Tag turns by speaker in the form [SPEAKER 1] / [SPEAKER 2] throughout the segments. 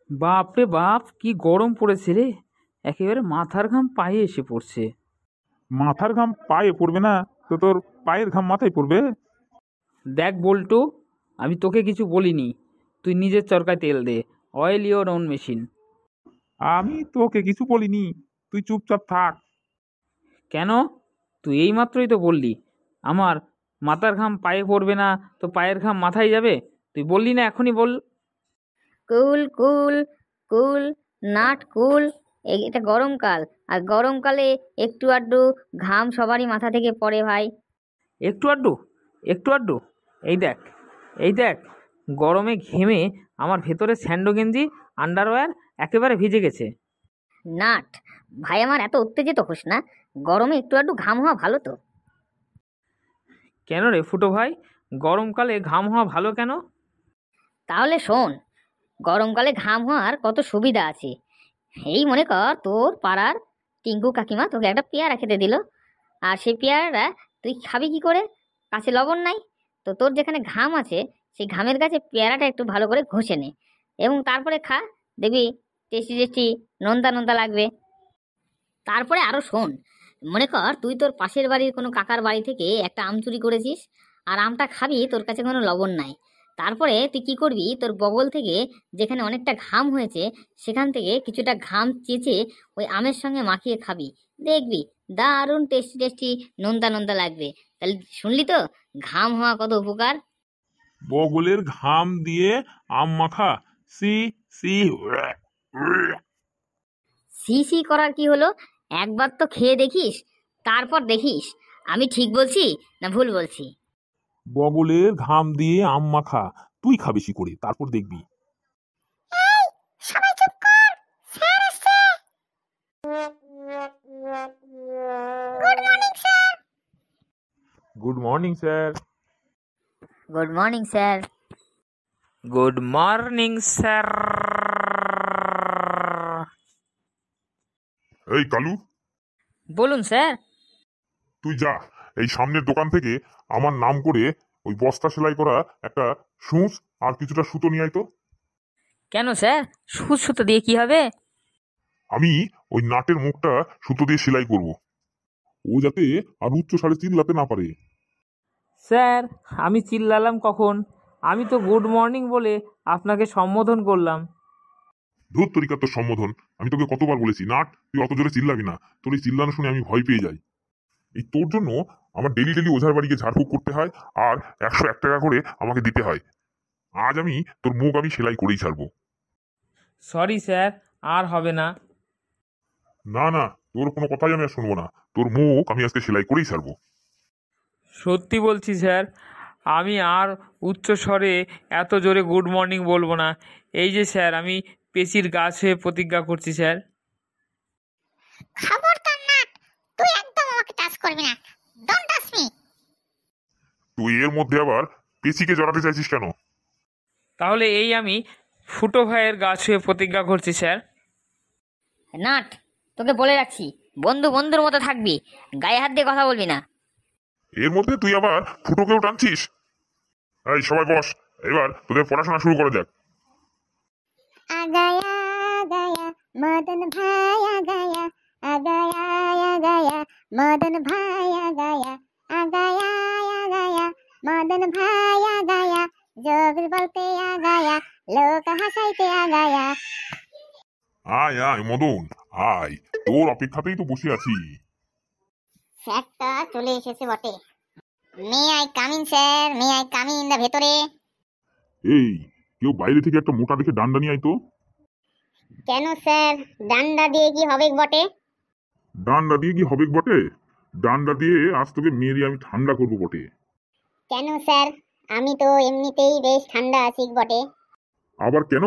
[SPEAKER 1] বাপ রে বাপ, কি গরম পড়েছে রে! একেবারে মাথার ঘাম পায়ে এসে পড়ছে।
[SPEAKER 2] মাথার ঘাম পায়ে পড়বে না তো তোর পায়ের ঘাম মাথায় পড়বে?
[SPEAKER 1] দেখ বল্টু, আমি তোকে কিছু বলিনি। তুই নিজের চরকায় তেল দে। Oil your own machine.
[SPEAKER 2] আমি তোকে কিছু বলিনি, তুই চুপচাপ থাক।
[SPEAKER 1] কেন? তুই এইমাত্রই তো বললি আমার মাথার ঘাম পায়ে পড়বে না, তো পায়ের ঘাম মাথায় যাবে। তুই বললি না, এখনই বল।
[SPEAKER 3] কুল কুল কুল, নাট কুল। এটা গরমকাল, আর গরমকালে একটু আধটু ঘাম সবারই মাথা থেকে পড়ে ভাই।
[SPEAKER 1] একটু আড্ডু, একটু আড্ডু। এই দেখ, এই দেখ, গরমে ঘেমে আমার ভেতরে স্যান্ডো গেঞ্জি, আন্ডারওয়্যার একেবারে ভিজে গেছে।
[SPEAKER 3] নাট ভাই, আমার এত উত্তেজিত হোস না। গরমে একটু আধটু ঘাম হওয়া ভালো তো।
[SPEAKER 1] কেন রে ফুটো ভাই, গরমকালে ঘাম হওয়া ভালো কেন?
[SPEAKER 3] তাহলে শোন, গরমকালে ঘাম হওয়ার কত সুবিধা আছে। এই মনে কর, তোর পাড়ার টিঙ্কু কাকিমা তোকে একটা পেয়ারা খেতে দিল, আর সেই পেয়ারাটা তুই খাবি কি করে? কাছে লবণ নাই। তো তোর যেখানে ঘাম আছে, সেই ঘামের কাছে পেয়ারাটা একটু ভালো করে ঘষে নে, এবং তারপরে খা। দেখবি টেস্টি টেস্টি, নোনতা নোনতা লাগবে। তারপরে আরো শোন, মনে কর তুই তোর পাশের বাড়ির কোনো কাকার বাড়ি থেকে একটা আম চুরি করেছিস, আর আমটা খাবি, তোর কাছে কোনো লবণ নাই। তারপরে তুই কি করবি, তোর বগল থেকে যেখানে অনেকটা ঘাম হয়েছে, সেখান থেকে কিছুটা ঘাম চেঁচে ওই আমের সঙ্গে মাখিয়ে খাবি। দেখবি দারুণ টেস্টি টেস্টি, নোনতা নোনতা লাগবে। তাহলে শুনলি তো ঘাম হওয়া কত উপকার।
[SPEAKER 2] বগলের ঘাম দিয়ে আম মাখা? C C.
[SPEAKER 3] সি সি করার কি হলো? একবার তো খেয়ে দেখিস, তারপর দেখিস আমি ঠিক বলছি না ভুল বলছি।
[SPEAKER 2] বগলের ঘাম দিয়ে আম মাখা তুই খাবি কি করে, তারপর দেখবি।
[SPEAKER 3] সবাই চুপ কর, স্যার আসছে। Good morning sir.
[SPEAKER 2] Good morning sir.
[SPEAKER 3] Good morning sir.
[SPEAKER 1] Good morning sir.
[SPEAKER 4] এই কালু,
[SPEAKER 1] বলুন স্যার।
[SPEAKER 4] তুই যা এই সামনের দোকান থেকে আমার নাম করে ওই বস্তা সেলাই করা একটা সূচ আর কিছুটা সুতো নিয়ে আয় তো।
[SPEAKER 1] কেন স্যার, সুচ সুতো দিয়ে কি হবে?
[SPEAKER 4] আমি ওই নাটের মুখটা সুতো দিয়ে সেলাই করব, ও যাতে আর উচ্চ স্বরে চিল্লাতে না পারে।
[SPEAKER 1] স্যার, আমি চিল্লালাম কখন? আমি তো গুড মর্নিং বলে আপনাকে সম্বোধন করলাম।
[SPEAKER 4] ধুর তরিকা তোর সম্বোধন! আমি তোকে কতবার বলেছি নাট, তুই অত জোরে চিল্লাবি না। তোর এই চিল্লানো শুনে আমি ভয় পেয়ে যাই। এই তোর জন্য আমার ডেলি ডেলি ওঝার বাড়িকে ঝাড়ফুঁক করতে হয়, আর 101 টাকা করে আমাকে দিতে হয়। আজ আমি তোর মুখ আমি সেলাই করেই ছাড়বো।
[SPEAKER 1] সরি স্যার, আর হবে না।
[SPEAKER 4] না না, তোর কোনো কথাই আমি আর শুনবো না। তোর মুখ আমি আজকে সেলাই করেই ছাড়বো।
[SPEAKER 1] সত্যি বলছি স্যার, আমি আর উচ্চ স্বরে এত জোরে গুড মর্নিং বলবো না। এই যে স্যার, আমি পেশির গাছ হয়ে প্রতিজ্ঞা করছি স্যার।
[SPEAKER 3] খবরদার নাট, তুই একদম আমাকে টাচ করবি না। Don't touch me.
[SPEAKER 4] তুই এর মধ্যে আবার পেশিকে জড়াতে চাইছিস কেন?
[SPEAKER 1] তাহলে এই আমি ফুটো ভাইয়ের গাছ হয়ে প্রতিজ্ঞা করছি স্যার।
[SPEAKER 3] নাট, তোকে বলে রাখছি, বন্ধু বন্ধুর মতো থাকবি, গায়ে হাত দিয়ে কথা বলবি না।
[SPEAKER 4] এর মধ্যে তুই আবার ফুটোকেও টানছিস? এই সবাই বস, এবার তোদের পড়াশোনা শুরু করা যাক।
[SPEAKER 3] আগায়া আগায়া মদন ভাই আগায়া, আগায়া আগায়া মদন ভাই আগায়া, আগায়া আগায়া মদন ভাই আগায়া, যোগ বলতে আগায়া, লোক হাসাইতে আগায়া।
[SPEAKER 4] আয় আয় মদন, আয়, তোর অপেক্ষাতেই তো বসে আছি।
[SPEAKER 3] স্যারটা চলে এসেছে বটে। May I come in sir, may I come in দা ভেতরে।
[SPEAKER 4] এই, কেউ বাইরে থেকে একটা মোটা দেখে ডান্ডা নিয়ে আয় তো।
[SPEAKER 3] কেন স্যার, ডান্ডা দিয়ে কি হবে বটে?
[SPEAKER 4] ডান্ডা দিয়ে কি হবে বটে? ডান্ডা দিয়ে আজ তোকে মেরে আমি ঠান্ডা করবো বটে।
[SPEAKER 3] কেন স্যার, আমি তো এমনিতেই বেশ ঠান্ডা আছি বটে।
[SPEAKER 4] আবার কেন?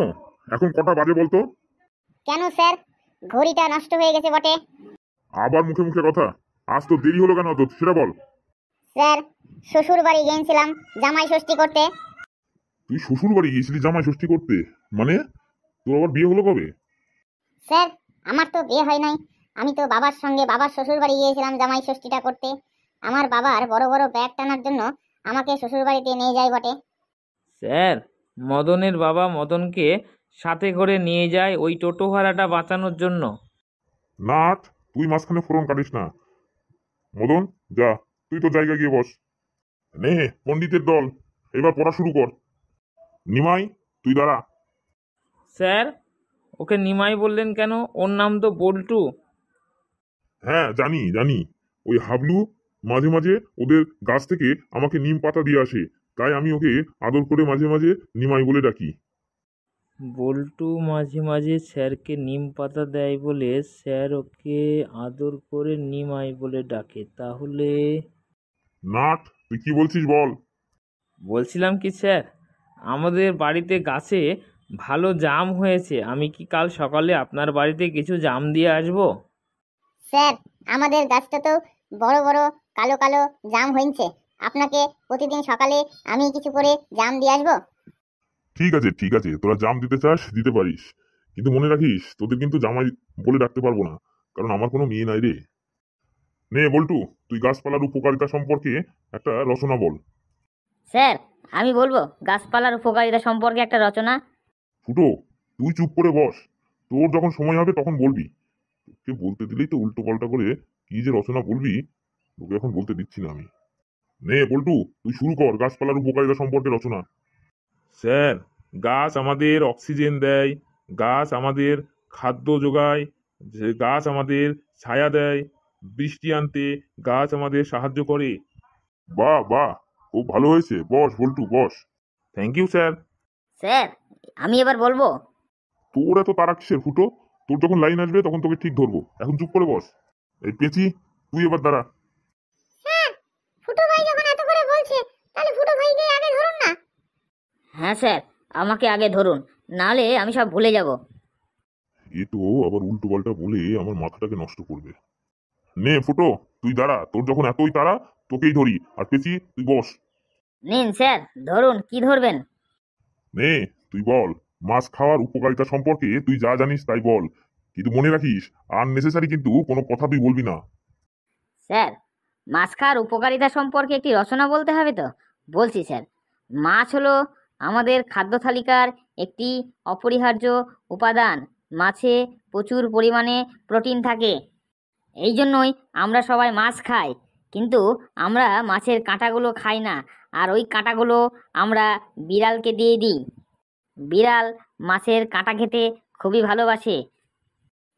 [SPEAKER 4] এখন কটা বাজে বলতো?
[SPEAKER 3] কেন স্যার, ঘড়িটা নষ্ট হয়ে গেছে বটে।
[SPEAKER 4] আবার মুখে মুখে কথা! আজ তো দেরি হলো কেন তো সেটা বল।
[SPEAKER 3] স্যার, শ্বশুর বাড়ি গিয়েছিলাম জামাই ষষ্ঠী করতে।
[SPEAKER 4] তুই শ্বশুর বাড়ি গিয়েছিলি জামাই ষষ্ঠী করতে? মানে তোর আবার বিয়ে হলো কবে?
[SPEAKER 3] স্যার, আমার তো বিয়ে হয় নাই। আমি তো বাবার সঙ্গে বাবার শ্বশুর বাড়ি গিয়েছিলাম জামাই ষষ্ঠীটা করতে। আমার বাবার বড় বড় ব্যাগ টানার জন্য আমাকে শ্বশুর বাড়িতে নিয়ে যায় বটে।
[SPEAKER 1] স্যার, মদনের বাবা মদনকে সাথে করে নিয়ে যায় ওই টোটো ভাড়াটা বাঁচানোর জন্য।
[SPEAKER 4] নাট, তুই মাঝখানে ফোরন কাটিস না। মদন, যা, তুই তো জায়গায় গিয়ে বস। নে পণ্ডিতের দল, এবার পড়া শুরু কর। নিমাই, তুই দাঁড়া।
[SPEAKER 1] স্যার, ওকে নিমাই বললেন কেন? ওর নাম তো বল্টু।
[SPEAKER 4] হ্যাঁ জানি জানি, ওই হাবলু মাঝে মাঝে ওদের গাছ থেকে আমাকে নিম পাতা দিয়ে আসে, তাই আমি ওকে আদর করে মাঝে মাঝে নিমাই বলে ডাকি।
[SPEAKER 1] বল্টু মাঝে মাঝে স্যারকে নিম পাতা দেয় বলে স্যার ওকে আদর করে নিমাই বলে ডাকে। তাহলে
[SPEAKER 4] নাট, তুই কি বলছিস বল।
[SPEAKER 1] বলছিলাম কি স্যার, আমাদের বাড়িতে গাছে ভালো জাম হয়েছে, আমি কি কাল সকালে আপনার বাড়িতে কিছু জাম দিয়ে আসবো?
[SPEAKER 5] স্যার, আমাদের গাছটা তো বড় বড় কালো কালো জাম হয়েছে, আপনাকে প্রতিদিন সকালে আমি কিছু করে জাম দিয়ে আসবো।
[SPEAKER 4] ঠিক আছে ঠিক আছে, তোরা জাম দিতে চাস দিতে পারিস, কিন্তু মনে রাখিস তোদের কিন্তু জামাই বলে ডাকতে পারবো না, কারণ আমার কোনো মেয়ে নাই রে। নে বল্টু, তুই গাছপালার উপকারিতা সম্পর্কে একটা রচনা বল।
[SPEAKER 3] স্যার, আমি বলবো গাছপালার উপকারিতা সম্পর্কে একটা রচনা।
[SPEAKER 4] ফুটো, তুই চুপ করে বস, তোর যখন সময় হবে তখন বলবি। তোকে বলতে দিলেই তো উল্টো পাল্টা করে কি যে রচনা বলবি, তোকে এখন বলতে দিচ্ছি না আমি। নে বল্টু, তুই শুরু কর গাছপালার উপকারিতা সম্পর্কে রচনা।
[SPEAKER 2] স্যার, গাছ আমাদের অক্সিজেন দেয়, গাছ আমাদের খাদ্য যোগায়, যে গাছ আমাদের ছায়া দেয়, বৃষ্টি আনতে গাছ আমাদের সাহায্য করে।
[SPEAKER 4] বাহ বাহ, খুব ভালো হয়েছে, boss Boltu boss.
[SPEAKER 2] Thank you sir.
[SPEAKER 3] Sir, আমি এবার বলবো।
[SPEAKER 4] তোর এত তারা কিসের ফুটো? তোর যখন লাইন আসবে তখন তোকে ঠিক ধরবো, এখন চুপ করে বস। এই পেঁচি, তুই এবার দাঁড়া।
[SPEAKER 5] স্যার, ফুটো ভাই যখন এত করে বলছে, তাহলে ফুটো ভাইকে আগে ধরুন না।
[SPEAKER 3] হ্যাঁ স্যার, আমাকে আগে ধরুন, নাহলে আমি সব ভুলে যাব।
[SPEAKER 4] এ তো আবার উল্টো পাল্টা বলে আমার মাথাটাকে নষ্ট করবে। নে ফুটো, তুই দাঁড়া, তোর যখন এতই তারা তোকেই ধরি। আর পেঁচি, তুই বস।
[SPEAKER 3] নিন স্যার, ধরুন, কি ধরবেন?
[SPEAKER 4] নে, তুই বল, মাছ খাওয়ার উপকারিতা সম্পর্কে তুই যা জানিস তাই বল, কিন্তু মনে রাখিস আননেসেসারি কিন্তু কোনো কথা তুই বলবি না।
[SPEAKER 3] স্যার, মাছ খাওয়ার উপকারিতা সম্পর্কে একটি রচনা বলতে হবে তো? বলছি স্যার। মাছ হলো আমাদের খাদ্য তালিকার একটি অপরিহার্য উপাদান। মাছে প্রচুর পরিমাণে প্রোটিন থাকে, এই জন্যই আমরা সবাই মাছ খাই। কিন্তু আমরা মাছের কাঁটাগুলো খাই না, আর ওই কাঁটাগুলো আমরা বিড়ালকে দিয়ে দিই। বিড়াল মাছের কাঁটা খেতে খুবই ভালোবাসে।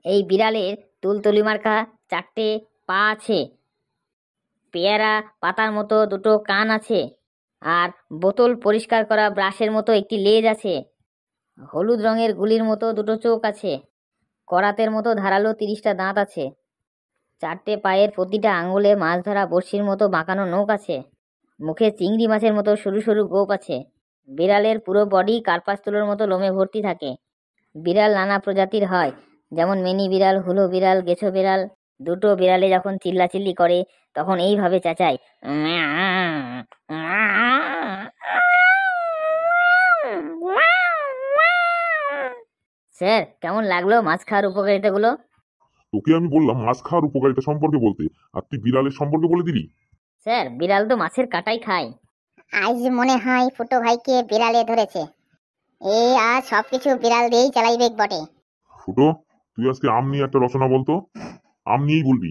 [SPEAKER 3] এই বিড়ালের তুলতুলি মার্কা 4টে পা আছে, পেয়ারা পাতার মতো 2টো কান আছে, আর বোতল পরিষ্কার করা ব্রাশের মতো একটি লেজ আছে। হলুদ রঙের গুলির মতো 2টো চোখ আছে। করাতের মতো ধারালো 30টা দাঁত আছে। 4টে পায়ের প্রতিটা আঙুলে মাছ ধরা বড়শির মতো বাঁকানো নখ আছে। মুখে চিংড়ি মাছের মতো সরু সরু গোঁফ আছে। বিড়ালের পুরো বডি কার্পাস তুলোর মতো লোমে ভর্তি থাকে। বিড়াল নানা প্রজাতির হয়, যেমন মিনি বিড়াল, হুলো বিড়াল, গেছো বিড়াল। 2টো বিড়ালে যখন চিল্লাচিল্লি করে তখন এইভাবে চেঁচায়। স্যার, কেমন লাগলো মাছ খাওয়ার উপকারিতাগুলো?
[SPEAKER 4] তোকে আমি বললাম মাছ খাওয়ার উপকারিতা সম্পর্কে বলতে, আর তুই বিড়ালের সম্পর্কে বলে দিলি।
[SPEAKER 3] স্যার, বিড়াল তো মাছের কাঁটাই খায়।
[SPEAKER 5] আজ মনে হয় ফুটো ভাইকে বিড়ালে ধরেছে। আজ সবকিছু বিড়াল দিয়েই চালাইবে বটে।
[SPEAKER 4] ফুটো, তুই আজকে আম নিয়ে একটা রচনা বলতো, আম নিয়েই বলবি।